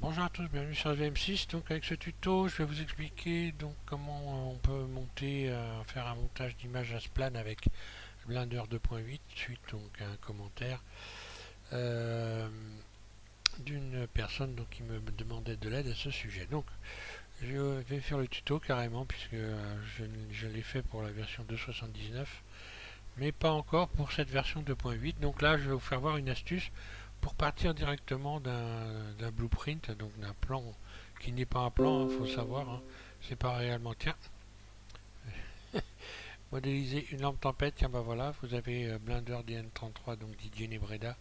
Bonjour à tous, bienvenue sur VM6. Donc avec ce tuto, je vais vous expliquer donc comment on peut monter, faire un montage d'image à splan avec Blender 2.8 suite donc à un commentaire euh, d'une personne donc qui me demandait de l'aide à ce sujet. Donc je vais faire le tuto carrément puisque je l'ai fait pour la version 2.79 mais pas encore pour cette version 2.8. Donc là, je vais vous faire voir une astuce pour partir directement d'un blueprint, donc d'un plan qui n'est pas un plan, il faut savoir, hein, c'est pas réellement. Tiens, modéliser une lampe tempête, tiens bah voilà, vous avez Blender DN33, donc Didier Nebreda,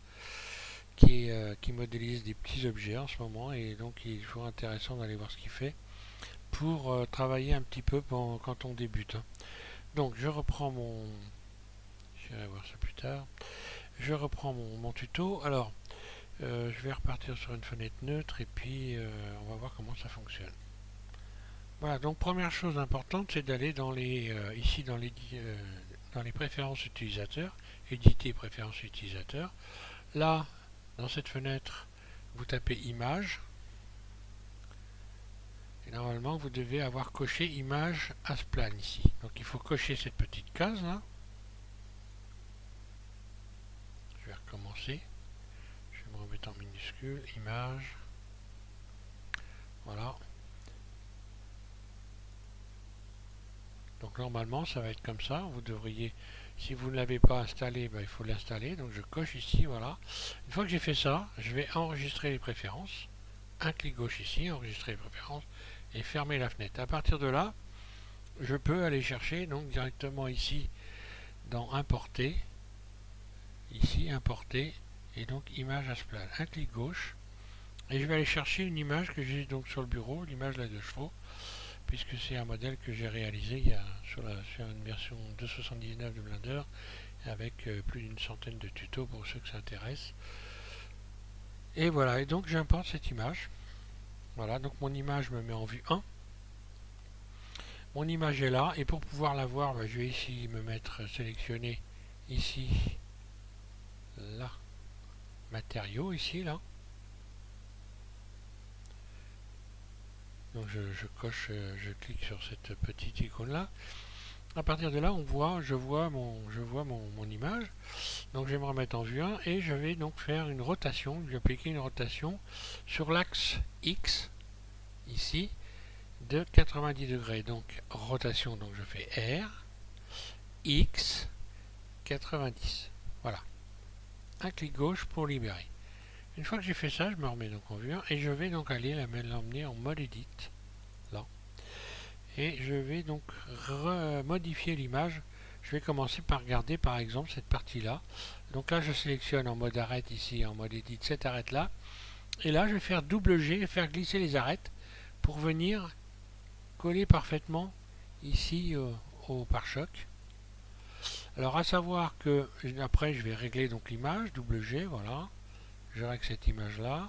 qui modélise des petits objets en ce moment, et donc il est toujours intéressant d'aller voir ce qu'il fait pour travailler un petit peu quand on débute. Hein. Donc je reprends mon... J'irai voir ça plus tard. Je reprends mon tuto. Alors, je vais repartir sur une fenêtre neutre et puis on va voir comment ça fonctionne. Voilà, donc première chose importante, c'est d'aller dans les ici dans les préférences utilisateurs, éditer préférences utilisateurs. Là, dans cette fenêtre, vous tapez image et normalement vous devez avoir coché image à splan ici. Donc il faut cocher cette petite case là. Je vais recommencer. Je vais me remettre en minuscule, image. Voilà. Donc normalement ça va être comme ça, vous devriez, si vous ne l'avez pas installé, il faut l'installer, donc je coche ici, voilà. Une fois que j'ai fait ça, je vais enregistrer les préférences, un clic gauche ici, enregistrer les préférences, et fermer la fenêtre. À partir de là, je peux aller chercher donc directement ici dans importer, ici importer, et donc image à splan, un clic gauche, et je vais aller chercher une image que j'ai donc sur le bureau, l'image là de chevaux, puisque c'est un modèle que j'ai réalisé sur une version 2.79 de Blender avec plus d'une centaine de tutos pour ceux que ça intéresse. Et voilà, et donc j'importe cette image. Voilà, donc mon image me met en vue 1. Mon image est là, et pour pouvoir la voir, je vais ici me mettre sélectionner ici, là, matériaux, ici, là. Donc je coche, je clique sur cette petite icône là. À partir de là, je vois mon image. Donc je vais me remettre en vue 1 et je vais donc faire une rotation. Je vais appliquer une rotation sur l'axe X, ici, de 90 degrés. Donc rotation, donc je fais R, X, 90. Voilà. Un clic gauche pour libérer. Une fois que j'ai fait ça, je me remets donc en vue 1 et je vais donc aller l'emmener en mode edit. Là. Et je vais donc modifier l'image. Je vais commencer par regarder par exemple cette partie là. Donc là je sélectionne en mode arrête ici, en mode edit cette arête là. Et là je vais faire double G et faire glisser les arêtes pour venir coller parfaitement ici au pare-choc. Alors à savoir que après je vais régler donc l'image, double G, voilà. Je règle cette image là.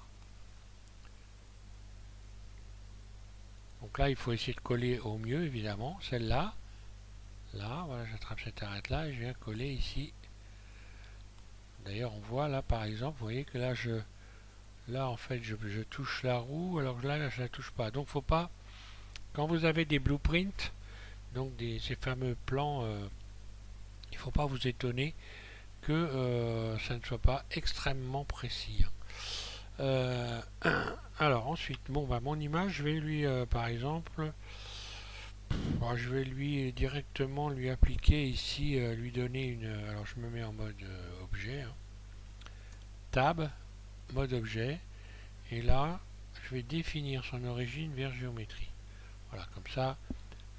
Donc là il faut essayer de coller au mieux évidemment, celle-là. Là, voilà, j'attrape cette arête là et je viens coller ici. D'ailleurs, on voit là par exemple, vous voyez que là en fait, je touche la roue, alors que là, je la touche pas. Donc, faut pas, quand vous avez des blueprints, donc ces fameux plans, il faut pas vous étonner que ça ne soit pas extrêmement précis. Alors ensuite, bon, mon image, je vais lui, par exemple, je vais lui directement lui appliquer ici, lui donner une. Alors je me mets en mode objet, hein. Tab, mode objet, et là je vais définir son origine vers géométrie. Voilà, comme ça,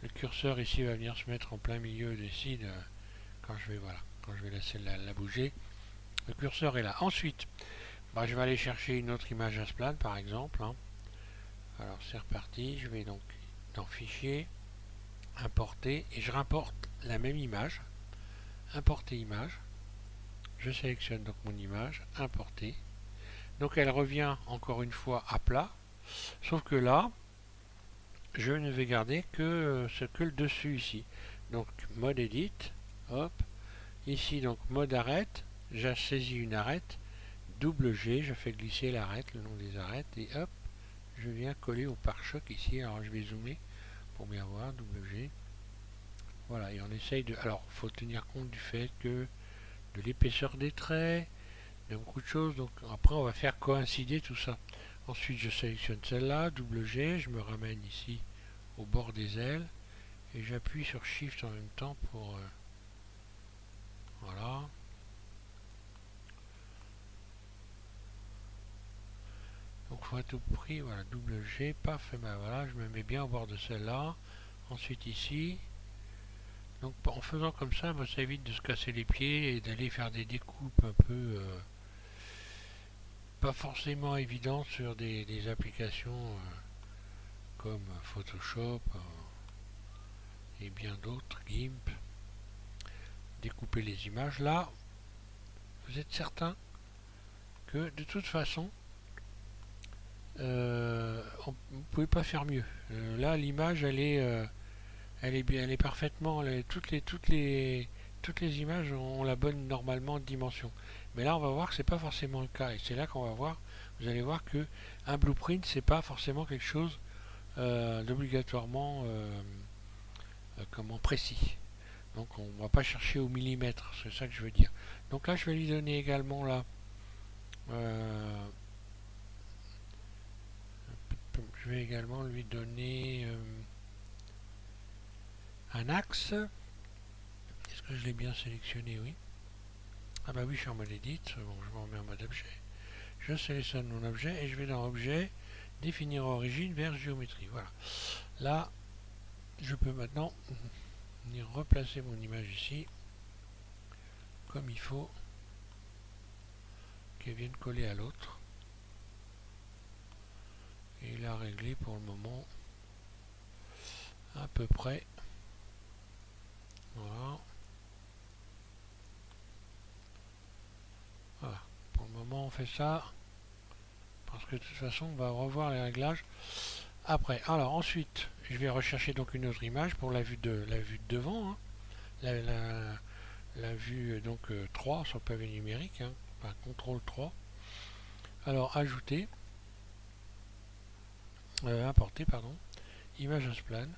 le curseur ici va venir se mettre en plein milieu des signes quand je vais laisser la bouger. Le curseur est là. Ensuite, je vais aller chercher une autre image à splan par exemple. Hein. Alors c'est reparti, je vais donc dans Fichier, Importer, et je rapporte la même image. Importer image. Je sélectionne donc mon image, Importer. Donc elle revient encore une fois à plat, sauf que là, je ne vais garder que le dessus ici. Donc mode edit, hop, ici donc mode arrête, j'ai saisi une arête, double G, je fais glisser l'arête, le nom des arêtes, et hop, je viens coller au pare-choc ici. Alors je vais zoomer pour bien voir, WG. Voilà, et on essaye de... Alors, il faut tenir compte du fait que de l'épaisseur des traits, de beaucoup de choses. Donc après, on va faire coïncider tout ça. Ensuite, je sélectionne celle-là, WG, je me ramène ici au bord des ailes et j'appuie sur Shift en même temps pour... voilà. Donc faut à tout prix, voilà, WG, paf, et ben voilà, je me mets bien au bord de celle-là. Ensuite ici. Donc en faisant comme ça, ça évite de se casser les pieds et d'aller faire des découpes un peu pas forcément évidentes sur des applications comme Photoshop et bien d'autres, GIMP. Découper les images. Là, vous êtes certain que de toute façon, vous ne pouvez pas faire mieux. Là, l'image, elle est parfaitement. Toutes les images ont la bonne normalement dimension. Mais là, on va voir que c'est pas forcément le cas. Et c'est là qu'on va voir. Vous allez voir que un blueprint, c'est pas forcément quelque chose d'obligatoirement comment précis. Donc, on va pas chercher au millimètre. C'est ça que je veux dire. Donc là, je vais lui donner également là. Je vais également lui donner un axe. Est-ce que je l'ai bien sélectionné? Oui. Ah bah oui, je suis en mode edit. Bon, je me remets en mode objet. Je sélectionne mon objet et je vais dans objet, définir origine vers géométrie. Voilà. Là, je peux maintenant venir replacer mon image ici comme il faut, qu'elle vienne coller à l'autre. Et la régler pour le moment à peu près. Voilà. Voilà. Pour le moment, on fait ça. Parce que de toute façon, on va revoir les réglages après. Alors ensuite, je vais rechercher donc une autre image pour la vue de devant. Hein. La vue donc 3 sur le pavé numérique. Hein. Enfin, CTRL 3. Alors ajouter. Importer, pardon. Image à spline.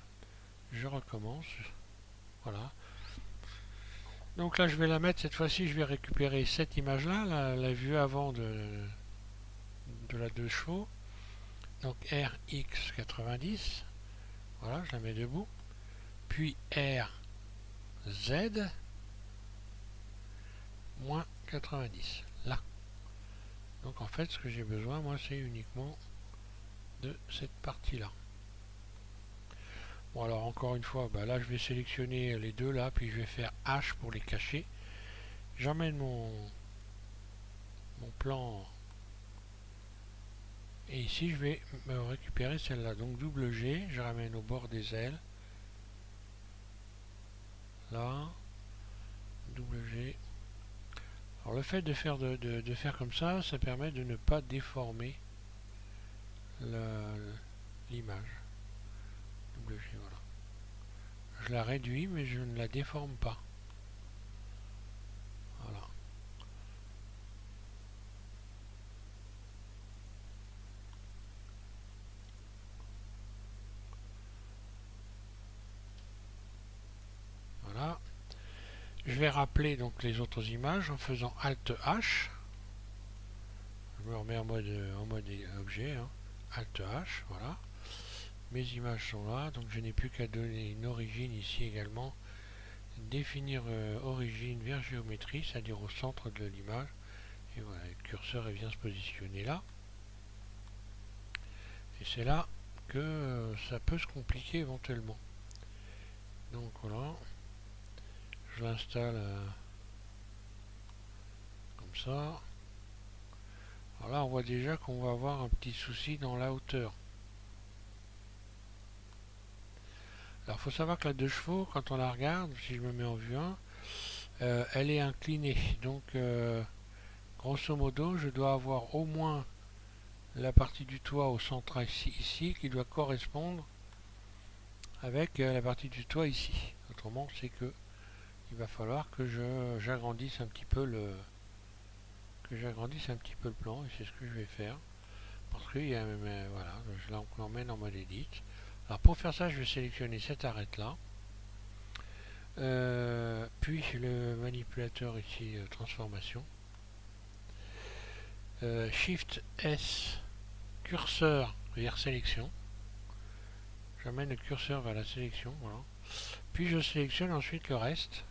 Je recommence. Voilà. Donc là, je vais la mettre, cette fois-ci, je vais récupérer cette image-là, la vue avant de la 2 chevaux. Donc RX90. Voilà, je la mets debout. Puis RZ moins 90. Là. Donc en fait, ce que j'ai besoin, moi, c'est uniquement de cette partie-là. Bon, alors encore une fois, bah, là, je vais sélectionner les deux là, puis je vais faire H pour les cacher. J'emmène mon plan. Et ici, je vais me récupérer celle-là. Donc double G, je ramène au bord des ailes. Là, double G. Alors le fait de faire comme ça permet de ne pas déformer l'image. Double G, voilà. Je la réduis, mais je ne la déforme pas. Voilà. Voilà. Je vais rappeler donc les autres images en faisant Alt H. Je me remets en mode objet. Hein. Alt H, voilà. Mes images sont là, donc je n'ai plus qu'à donner une origine ici également. Définir origine vers géométrie, c'est-à-dire au centre de l'image. Et voilà, le curseur vient se positionner là. Et c'est là que ça peut se compliquer éventuellement. Donc voilà, je l'installe comme ça. Alors là, on voit déjà qu'on va avoir un petit souci dans la hauteur. Alors il faut savoir que la 2 chevaux, quand on la regarde, si je me mets en vue 1, elle est inclinée. Donc grosso modo, je dois avoir au moins la partie du toit au centre ici qui doit correspondre avec la partie du toit ici. Autrement, c'est que il va falloir que j'agrandisse un petit peu le plan, et c'est ce que je vais faire. parce que voilà, je l'emmène en mode edit. Alors pour faire ça, je vais sélectionner cette arête là. Puis le manipulateur ici, transformation. Shift S, curseur vers sélection. J'amène le curseur vers la sélection, voilà. Puis je sélectionne ensuite le reste.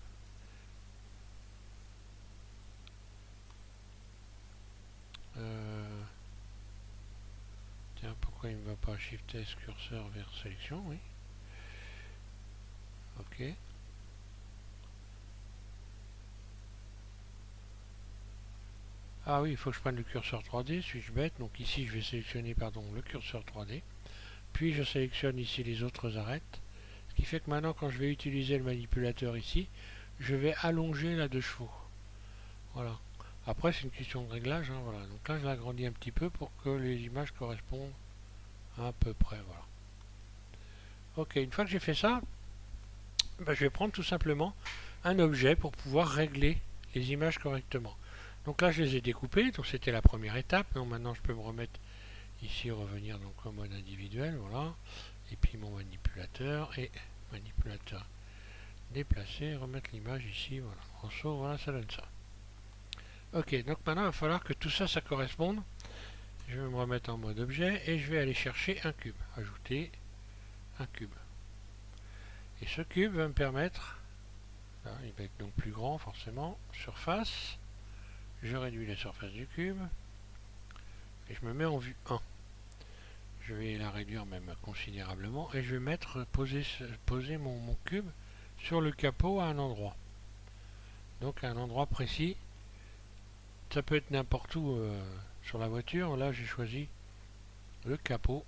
Tiens, pourquoi il ne me va pas Shift S, curseur vers sélection, oui. Ok. Ah oui, il faut que je prenne le curseur 3D, suis-je bête? Donc ici, je vais sélectionner le curseur 3D. Puis je sélectionne ici les autres arêtes. Ce qui fait que maintenant, quand je vais utiliser le manipulateur ici, je vais allonger la 2 chevaux. Voilà. Après, c'est une question de réglage. Hein, voilà. Donc là, je l'agrandis un petit peu pour que les images correspondent à peu près. Voilà. Ok, une fois que j'ai fait ça, je vais prendre tout simplement un objet pour pouvoir régler les images correctement. Donc là, je les ai découpées. Donc c'était la première étape. Donc maintenant, je peux me remettre ici, revenir donc en mode individuel. Voilà. Et puis mon manipulateur et manipulateur déplacer, remettre l'image ici. Voilà. En saut, voilà, ça donne ça. Ok, donc maintenant il va falloir que tout ça, ça corresponde. Je vais me remettre en mode objet et je vais aller chercher un cube. Ajouter un cube. Et ce cube va me permettre, là, il va être donc plus grand forcément, surface. Je réduis la surface du cube et je me mets en vue 1. Je vais la réduire même considérablement et je vais poser mon cube sur le capot à un endroit. Donc à un endroit précis. Ça peut être n'importe où sur la voiture. Là, j'ai choisi le capot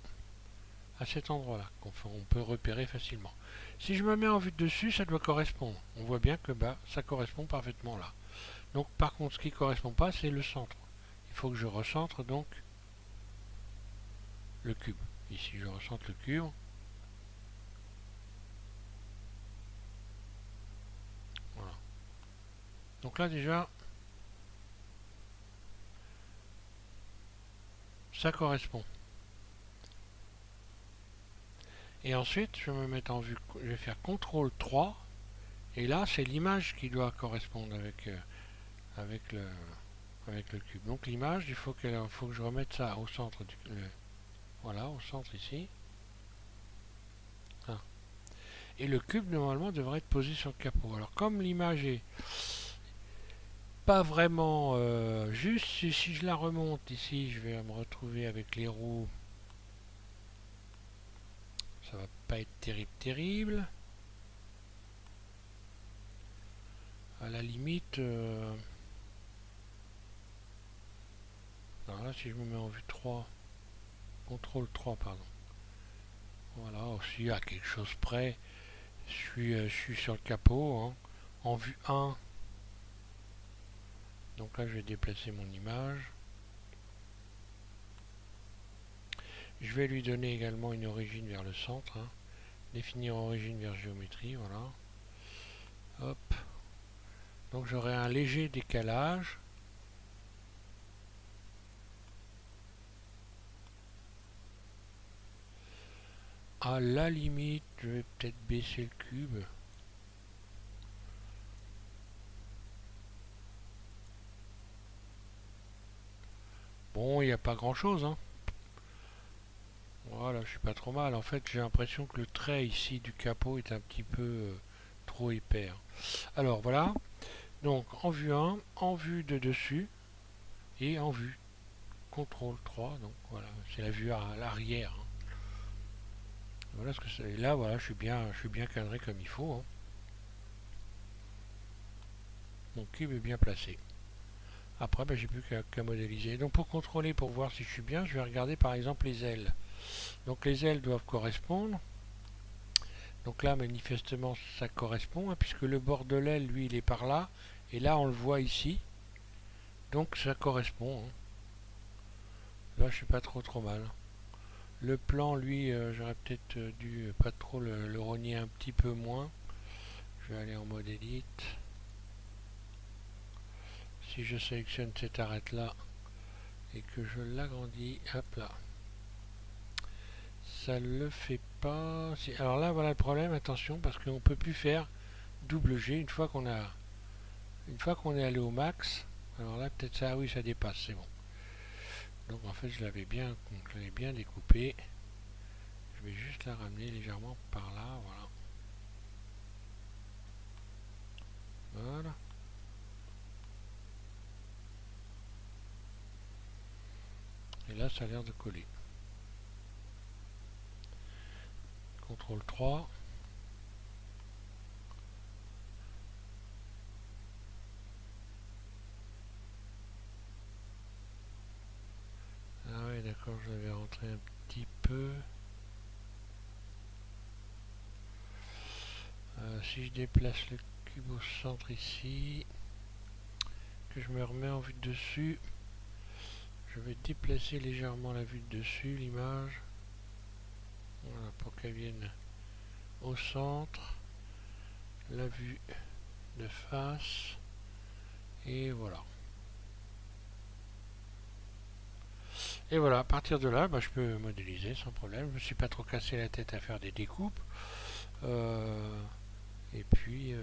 à cet endroit-là, qu'on peut repérer facilement. Si je me mets en vue de dessus, ça doit correspondre. On voit bien que ça correspond parfaitement là. Donc, par contre, ce qui ne correspond pas, c'est le centre. Il faut que je recentre donc le cube. Ici, je recentre le cube. Voilà. Donc là, déjà, ça correspond. Et ensuite, je vais me mettre en vue, je vais faire CTRL 3. Et là, c'est l'image qui doit correspondre avec le cube. Donc l'image, il faut que je remette ça au centre voilà, au centre ici. Ah. Et le cube, normalement, devrait être posé sur le capot. Alors, comme l'image est pas vraiment juste, si je la remonte ici, je vais me retrouver avec les roues. Ça va pas être terrible. À la limite... alors là, si je me mets en vue 3, CTRL 3, pardon. Voilà, aussi à quelque chose près, je suis sur le capot, hein, en vue 1. Donc là, je vais déplacer mon image. Je vais lui donner également une origine vers le centre. Hein. Définir origine vers géométrie, voilà. Hop. Donc j'aurai un léger décalage. À la limite, je vais peut-être baisser le cube. Bon, il n'y a pas grand-chose, hein. Voilà, je suis pas trop mal. En fait, j'ai l'impression que le trait ici du capot est un petit peu trop épais. Alors, voilà. Donc, en vue 1, en vue de dessus et en vue. CTRL 3. Donc, voilà, c'est la vue à l'arrière. Hein. Voilà ce que c'est. Et là, voilà, je suis bien cadré comme il faut. Hein. Mon cube est bien placé. Après, j'ai plus qu'à modéliser. Donc, pour contrôler, pour voir si je suis bien, je vais regarder par exemple les ailes. Donc, les ailes doivent correspondre. Donc là, manifestement, ça correspond, hein, puisque le bord de l'aile, lui, il est par là. Et là, on le voit ici. Donc, ça correspond. Hein. Là, je suis pas trop mal. Le plan, lui, j'aurais peut-être dû pas trop le rogner un petit peu moins. Je vais aller en mode edit. Si je sélectionne cette arête-là, et que je l'agrandis, hop là, ça le fait pas. Alors là voilà le problème, attention, parce qu'on peut plus faire double G une fois qu'on est allé au max. Alors là peut-être ça, oui ça dépasse, c'est bon. Donc en fait je l'avais bien découpé. Je vais juste la ramener légèrement par là, voilà. Voilà. Et là ça a l'air de coller. CTRL 3. Ah oui d'accord, je l'avais rentré un petit peu. Si je déplace le cube au centre ici, que je me remets en vue de dessus, je vais déplacer légèrement la vue de dessus, l'image, voilà, pour qu'elle vienne au centre, la vue de face, et voilà. Et voilà, à partir de là, je peux modéliser sans problème. Je ne me suis pas trop cassé la tête à faire des découpes. Et puis,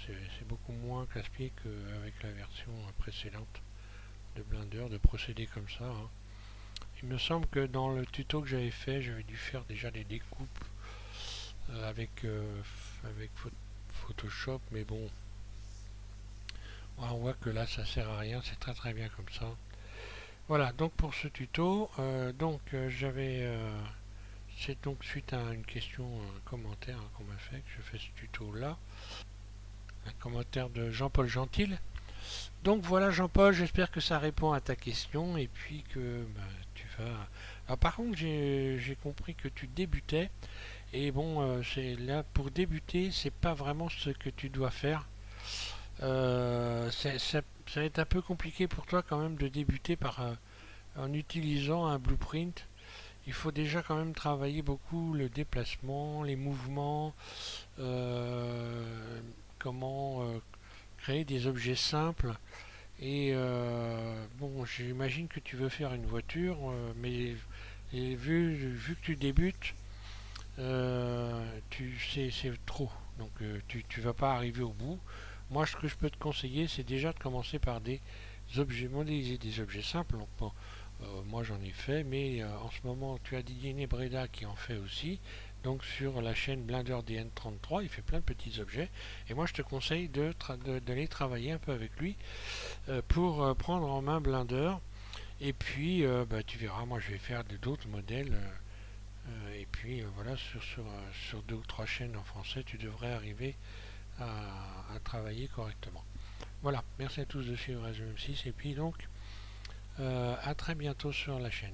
c'est beaucoup moins casse-pied qu'avec la version précédente de Blender de procéder comme ça. Hein. Il me semble que dans le tuto que j'avais fait, j'avais dû faire déjà des découpes avec Photoshop, mais bon, on voit que là ça sert à rien, c'est très très bien comme ça. Voilà, donc pour ce tuto, c'est donc suite à une question, un commentaire qu'on m'a fait, que je fais ce tuto là, un commentaire de Jean-Paul Gentil. Donc voilà Jean-Paul, j'espère que ça répond à ta question et puis que tu vas... Alors par contre j'ai compris que tu débutais et bon c'est là pour débuter c'est pas vraiment ce que tu dois faire. Ça va être un peu compliqué pour toi quand même de débuter en utilisant un blueprint. Il faut déjà quand même travailler beaucoup le déplacement, les mouvements, comment créer des objets simples. Et bon, j'imagine que tu veux faire une voiture, mais vu que tu débutes, c'est trop. Donc tu vas pas arriver au bout. Moi, ce que je peux te conseiller, c'est déjà de commencer par des objets, modéliser des objets simples. Donc, bon, moi, j'en ai fait, mais en ce moment, tu as Didier Nebreda qui en fait aussi. Donc, sur la chaîne Blender DN33, il fait plein de petits objets. Et moi, je te conseille d'aller travailler un peu avec lui pour prendre en main Blender. Et puis, tu verras, moi, je vais faire d'autres modèles. Et puis, voilà, sur deux ou trois chaînes en français, tu devrais arriver à travailler correctement. Voilà, merci à tous de suivre SVM6 et puis donc à très bientôt sur la chaîne.